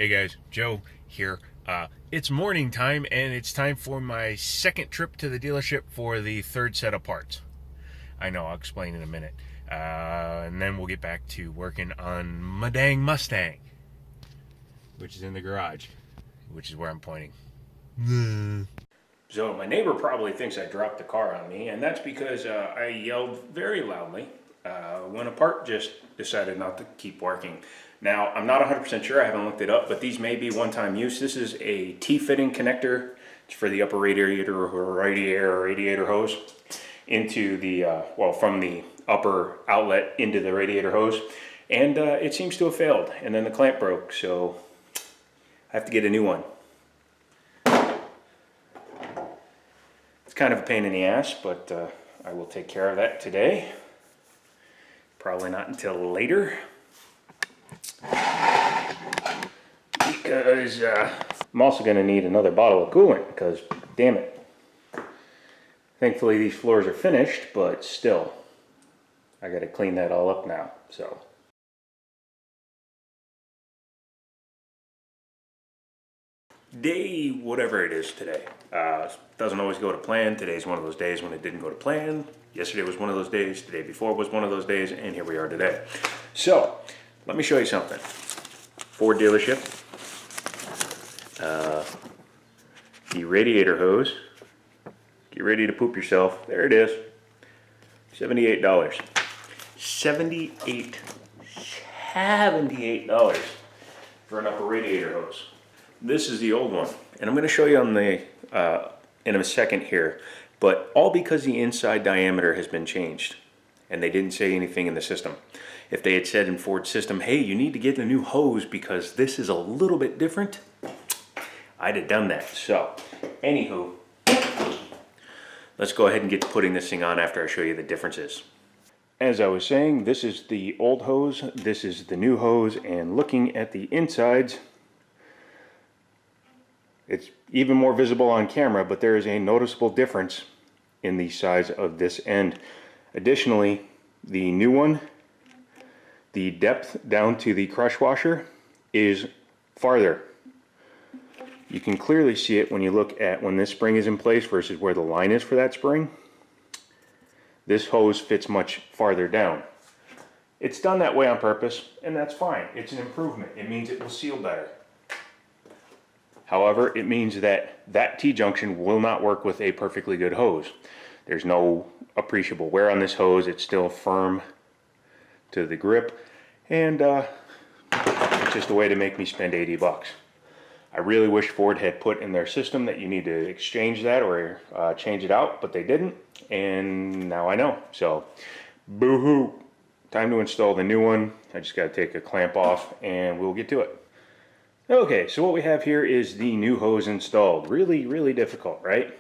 Hey guys, Joe here. It's morning time and it's time for my second trip to the dealership for the third set of parts. I know, I'll explain in a minute. And then we'll get back to working on my dang Mustang, which is in the garage, which is where I'm pointing. So my neighbor probably thinks I dropped the car on me, and that's because I yelled very loudly when a part just decided not to keep working. Now, I'm not 100% sure, I haven't looked it up, but these may be one-time use. This is a T-fitting connector. It's for the upper radiator hose into the, well, from the upper outlet into the radiator hose. And it seems to have failed, and then the clamp broke, so I have to get a new one. It's kind of a pain in the ass, but I will take care of that today. Probably not until later. Because I'm also going to need another bottle of coolant, because damn it. Thankfully these floors are finished, but still, I got to clean that all up now. So day whatever it is today. Doesn't always go to plan. Today's one of those days when it didn't go to plan. Yesterday was one of those days. The day before was one of those days, and here we are today. So let me show you something. Ford dealership. The radiator hose. Get ready to poop yourself. There it is. $78. $78 for an upper radiator hose. This is the old one, and I'm going to show you on the in a second here, but all because the inside diameter has been changed, and they didn't say anything in the system. If they had said in Ford's system, hey, you need to get a new hose because this is a little bit different, I'd have done that. So, anywho, let's go ahead and get to putting this thing on after I show you the differences. As I was saying, this is the old hose, this is the new hose, and looking at the insides, it's even more visible on camera, but there is a noticeable difference in the size of this end. Additionally, the new one, the depth down to the crush washer is farther. You can clearly see it when you look at when this spring is in place versus where the line is for that spring. This hose fits much farther down. It's done that way on purpose, and that's fine. It's an improvement. It means it will seal better. However, it means that that T-junction will not work with a perfectly good hose. There's no appreciable wear on this hose. It's still firm to the grip, and it's just a way to make me spend 80 bucks. I really wish Ford had put in their system that you need to exchange that or change it out, but they didn't, and now I know. So, boo-hoo. Time to install the new one. I just got to take a clamp off, and we'll get to it. Okay, so what we have here is the new hose installed. Really, really difficult, right?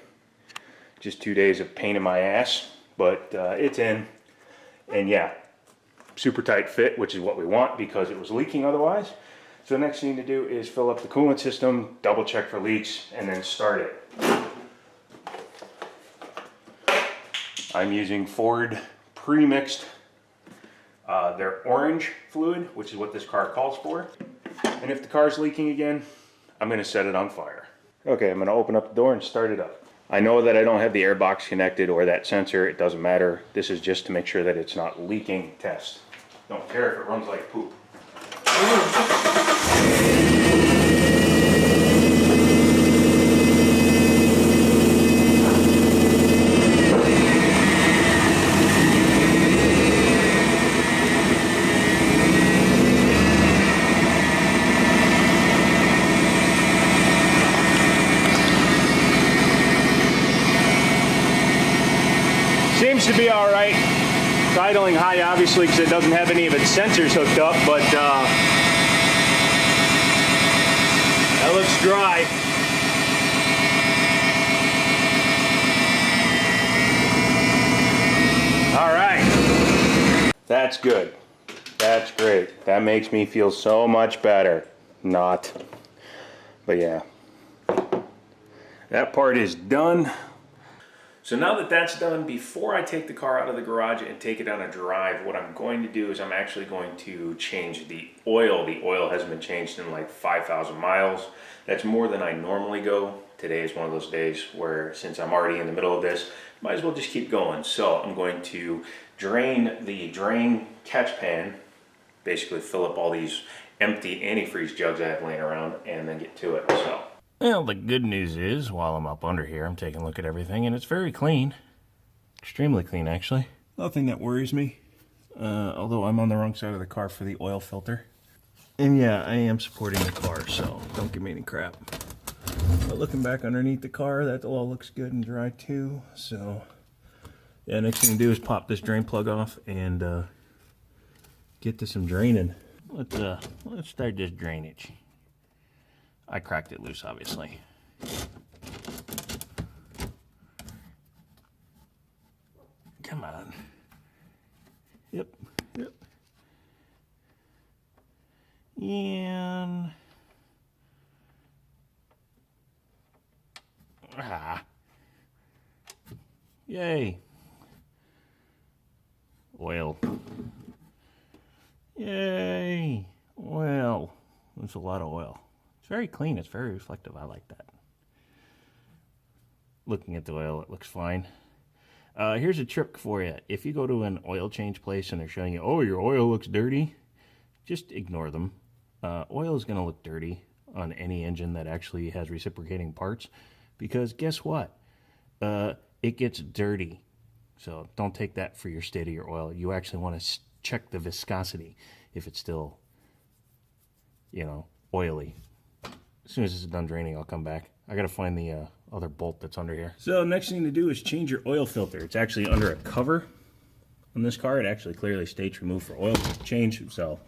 Just 2 days of pain in my ass, but it's in. And yeah, super tight fit, which is what we want because it was leaking otherwise. So the next thing to do is fill up the coolant system, double check for leaks, and then start it. I'm using Ford pre-mixed their orange fluid, which is what this car calls for. And if the car's leaking again, I'm going to set it on fire. Okay, I'm going to open up the door and start it up. I know that I don't have the air box connected or that sensor. It doesn't matter. This is just to make sure that it's not leaking test. Don't care if it runs like poop. Seems to be all right. It's idling high, obviously, because it doesn't have any of its sensors hooked up, but that looks dry. All right. That's good. That's great. That makes me feel so much better. Not. But yeah. That part is done. So now that that's done, before I take the car out of the garage and take it on a drive, what I'm going to do is I'm actually going to change the oil. The oil hasn't been changed in like 5,000 miles. That's more than I normally go. Today is one of those days where, since I'm already in the middle of this, might as well just keep going. So I'm going to drain the drain catch pan, basically fill up all these empty antifreeze jugs I have laying around, and then get to it. So. Well, the good news is, while I'm up under here, I'm taking a look at everything, and it's very clean. Extremely clean, actually. Nothing that worries me, although I'm on the wrong side of the car for the oil filter. And yeah, I am supporting the car, so don't give me any crap. But looking back underneath the car, that all looks good and dry too. So, yeah, next thing to do is pop this drain plug off and get to some draining. Let's start this drainage. I cracked it loose, obviously. Come on. Yep. And... Yay. Oil. Yay. Oil. There's a lot of oil. It's very clean. It's very reflective. I like that. Looking at the oil, it looks fine. Here's a trick for you. If you go to an oil change place and they're showing you, oh, your oil looks dirty, just ignore them. Oil is going to look dirty on any engine that actually has reciprocating parts, because guess what? It gets dirty. So don't take that for your state of your oil. You actually want to check the viscosity if it's still, oily. As soon as it's done draining, I'll come back. I gotta find the other bolt that's under here. So next thing to do is change your oil filter. It's actually under a cover on this car. It actually clearly states removed for oil change, so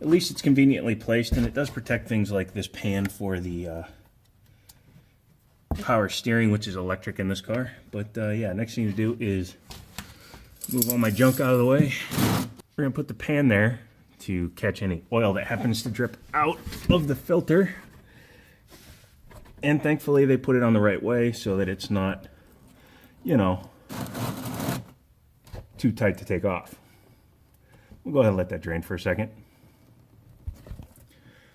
at least it's conveniently placed, and it does protect things like this pan for the power steering, which is electric in this car. But yeah, next thing to do is move all my junk out of the way. We're gonna put the pan there to catch any oil that happens to drip out of the filter. And thankfully they put it on the right way so that it's not, too tight to take off. We'll go ahead and let that drain for a second.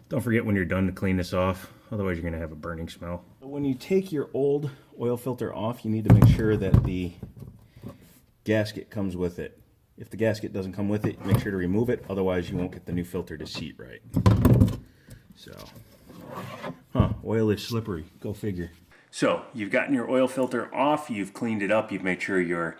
Don't forget when you're done to clean this off, otherwise you're gonna have a burning smell. When you take your old oil filter off, you need to make sure that the gasket comes with it. If the gasket doesn't come with it, make sure to remove it, otherwise you won't get the new filter to seat right. So. Oil is slippery. Go figure. So, you've gotten your oil filter off, you've cleaned it up, you've made sure your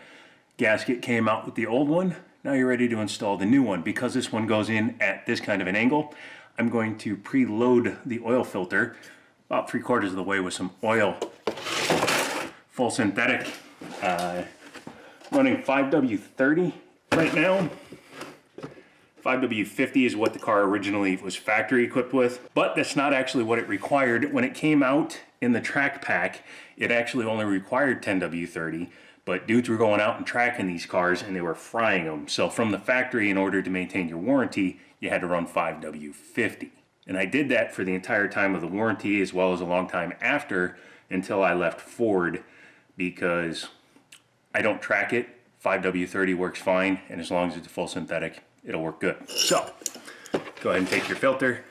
gasket came out with the old one. Now you're ready to install the new one. Because this one goes in at this kind of an angle, I'm going to preload the oil filter about 3/4 of the way with some oil. Full synthetic. Running 5W30 right now. 5W50 is what the car originally was factory equipped with, but that's not actually what it required. When it came out in the track pack, it actually only required 10W30, but dudes were going out and tracking these cars and they were frying them. So from the factory, in order to maintain your warranty, you had to run 5W50. And I did that for the entire time of the warranty, as well as a long time after, until I left Ford, because I don't track it. 5W30 works fine, and as long as it's full synthetic, it'll work good. So, go ahead and take your filter,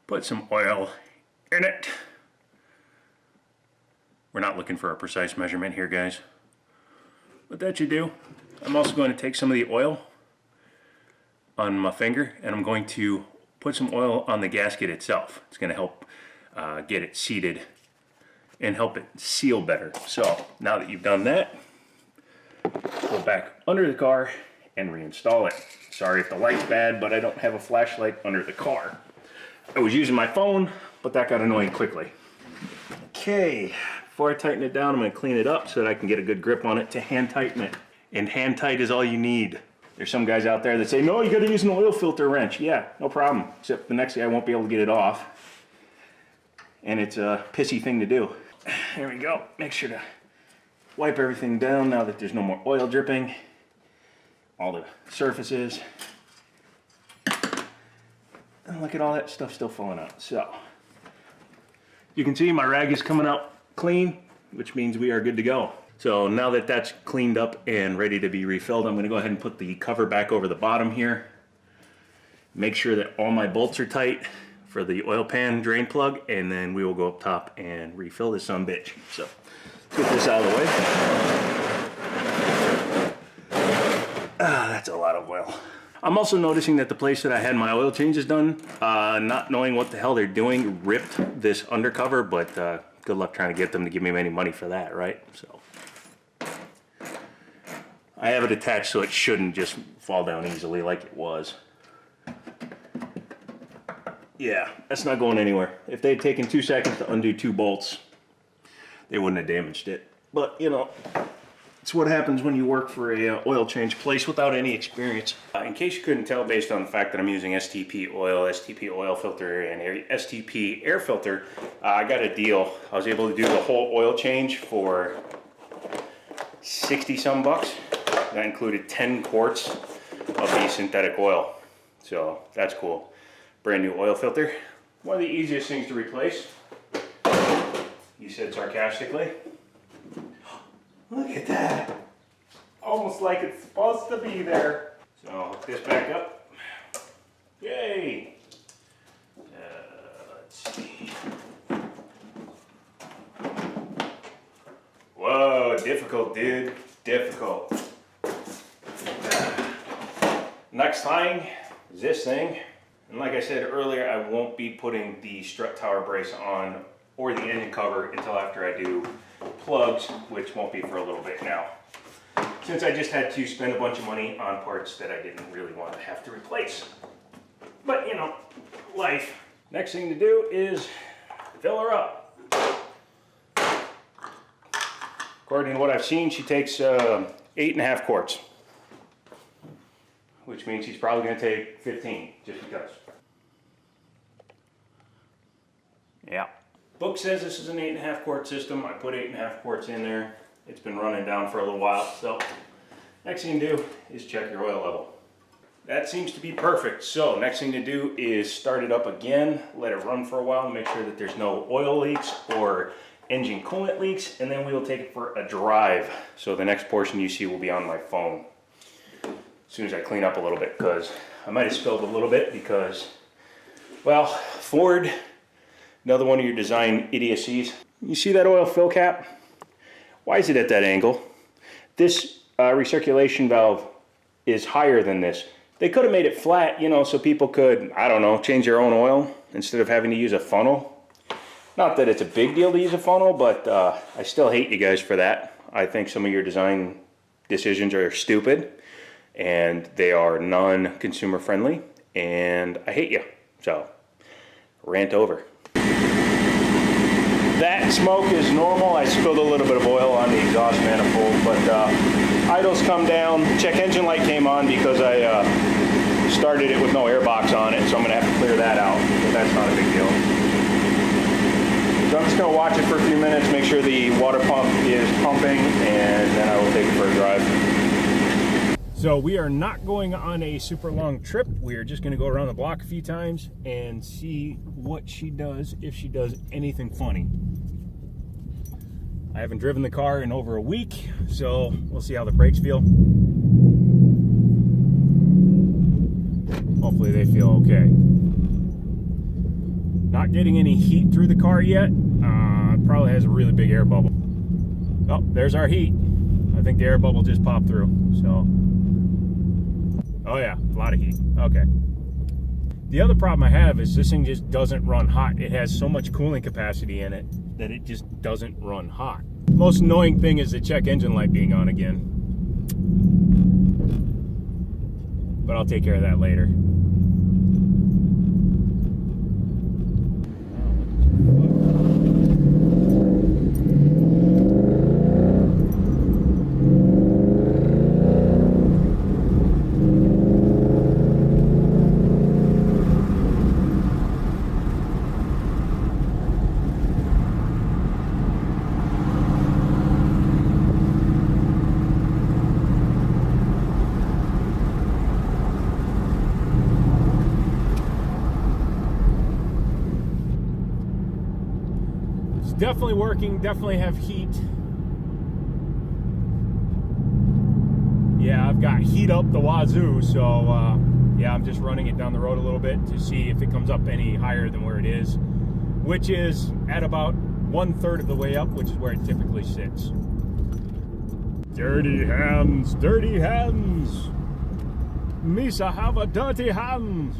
put some oil in it. We're not looking for a precise measurement here, guys, but that you do. I'm also going to take some of the oil on my finger, and I'm going to put some oil on the gasket itself. It's going to help get it seated and help it seal better. So, now that you've done that, go back under the car and reinstall it. Sorry if the light's bad, but I don't have a flashlight under the car. I was using my phone, but that got annoying quickly. Okay, before I tighten it down, I'm gonna clean it up so that I can get a good grip on it to hand tighten it. And hand tight is all you need. There's some guys out there that say, no, you gotta use an oil filter wrench. Yeah, no problem, except the next day I won't be able to get it off. And it's a pissy thing to do. There we go, make sure to wipe everything down now that there's no more oil dripping. All the surfaces. And look at all that stuff still falling out. So, you can see my rag is coming out clean. which means we are good to go. So now that that's cleaned up and ready to be refilled, I'm going to go ahead and put the cover back over the bottom here. Make sure that all my bolts are tight for the oil pan drain plug, and then we will go up top and refill this sumbitch. So let's get this out of the way. That's a lot of oil. I'm also noticing that the place that I had my oil changes done, not knowing what the hell they're doing, ripped this undercover, but good luck trying to get them to give me any money for that, right? So I have it attached so it shouldn't just fall down easily like it was. Yeah, that's not going anywhere. If they'd taken 2 seconds to undo 2 bolts, they wouldn't have damaged it. But, you know, it's what happens when you work for a oil change place without any experience. In case you couldn't tell, based on the fact that I'm using STP oil filter, and STP air filter, I got a deal. I was able to do the whole oil change for 60 some bucks. That included 10 quarts of the synthetic oil. So that's cool. Brand new oil filter. One of the easiest things to replace, he said sarcastically. Look at that. Almost like it's supposed to be there. So I'll hook this back up. Yay. Let's see. Whoa, difficult, dude. Difficult. Next thing is this thing. And like I said earlier, I won't be putting the strut tower brace on or the engine cover until after I do plugs, which won't be for a little bit now, since I just had to spend a bunch of money on parts that I didn't really want to have to replace. But you know, life. Next thing to do is fill her up. According to what I've seen, she takes 8.5 quarts, which means she's probably going to take 15 just because. Yeah. Book says this is an 8.5 quart system. I put 8.5 quarts in there. It's been running down for a little while. So next thing to do is check your oil level. That seems to be perfect. So next thing to do is start it up again, let it run for a while, make sure that there's no oil leaks or engine coolant leaks, and then we will take it for a drive. So the next portion you see will be on my phone as soon as I clean up a little bit, because I might have spilled a little bit because, well, Ford, another one of your design idiocies. You see that oil fill cap? Why is it at that angle? This recirculation valve is higher than this. They could have made it flat, you know, so people could, I don't know, change their own oil instead of having to use a funnel. Not that it's a big deal to use a funnel, but I still hate you guys for that. I think some of your design decisions are stupid, and they are non-consumer friendly, and I hate you. So, rant over. That smoke is normal. I spilled a little bit of oil on the exhaust manifold, but idles come down. Check engine light came on because I started it with no airbox on it, so I'm going to have to clear that out, but that's not a big deal. So I'm just going to watch it for a few minutes, make sure the water pump is pumping, and then I will take it for a drive. So we are not going on a super long trip. We are just going to go around the block a few times and see what she does, if she does anything funny. I haven't driven the car in over a week, so we'll see how the brakes feel. Hopefully they feel okay. Not getting any heat through the car yet. It probably has a really big air bubble. Oh, there's our heat. I think the air bubble just popped through, so. Oh yeah, a lot of heat. Okay. The other problem I have is this thing just doesn't run hot. It has so much cooling capacity in it that it just doesn't run hot. The most annoying thing is the check engine light being on again. But I'll take care of that later. definitely working, definitely have heat. Yeah, I've got heat up the wazoo, so yeah, I'm just running it down the road a little bit to see if it comes up any higher than where it is, which is at about 1/3 of the way up, which is where it typically sits. Dirty hands, dirty hands. Misa have a dirty hands.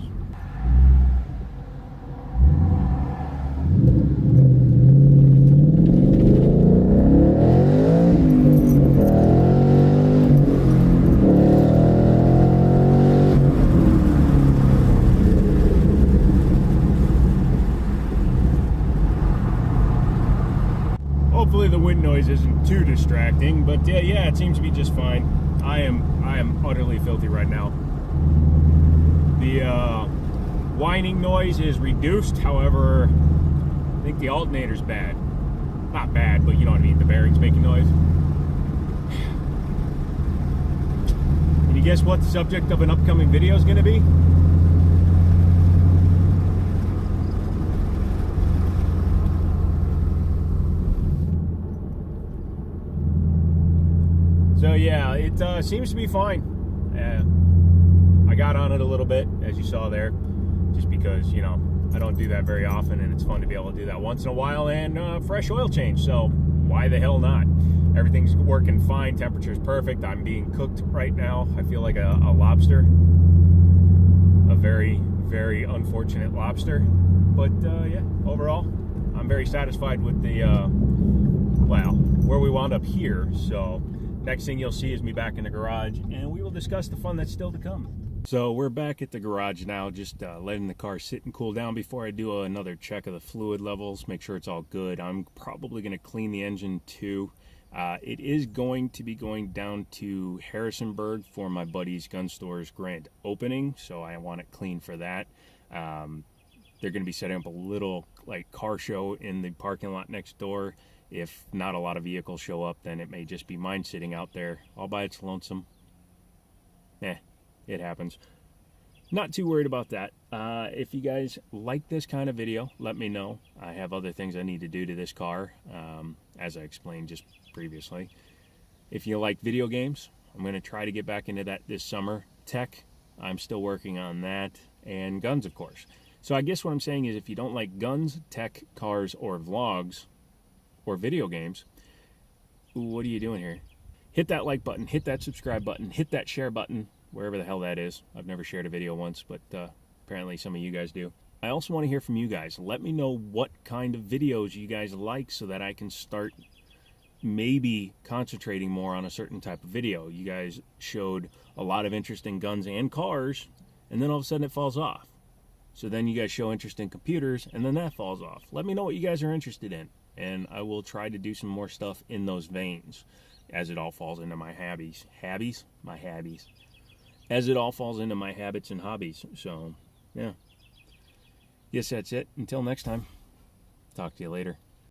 Hopefully the wind noise isn't too distracting, but yeah, it seems to be just fine. I am utterly filthy right now. The whining noise is reduced, however, I think the alternator's bad. Not bad, but you know what I mean, the bearing's making noise. Can you guess what the subject of an upcoming video is going to be? So yeah, it seems to be fine. I got on it a little bit, as you saw there, just because, you know, I don't do that very often, and it's fun to be able to do that once in a while, and fresh oil change, so why the hell not? Everything's working fine, temperature's perfect, I'm being cooked right now. I feel like a lobster, a very, very unfortunate lobster, but yeah, overall, I'm very satisfied with the, well, where we wound up here, so next thing you'll see is me back in the garage, and we will discuss the fun that's still to come. So we're back at the garage now, just letting the car sit and cool down before I do another check of the fluid levels, make sure it's all good. I'm probably going to clean the engine too. It is going to be going down to Harrisonburg for my buddy's gun store's grand opening, so I want it clean for that. They're going to be setting up a little like car show in the parking lot next door. If not a lot of vehicles show up, then it may just be mine sitting out there all by its lonesome. It happens. Not too worried about that. If you guys like this kind of video, let me know. I have other things I need to do to this car, as I explained just previously. If you like video games, I'm going to try to get back into that this summer. Tech, I'm still working on that. And guns, of course. So I guess what I'm saying is if you don't like guns, tech, cars, or vlogs, or video games, what are you doing here? Hit that like button, hit that subscribe button, hit that share button, wherever the hell that is. I've never shared a video once, but apparently some of you guys do. I also want to hear from you guys. Let me know what kind of videos you guys like so that I can start maybe concentrating more on a certain type of video. You guys showed a lot of interest in guns and cars, and then all of a sudden it falls off. So then you guys show interest in computers, and then that falls off. Let me know what you guys are interested in, and I will try to do some more stuff in those veins as it all falls into my hobbies. My hobbies. As it all falls into my habits and hobbies. So, yeah. Yes, that's it. Until next time. Talk to you later.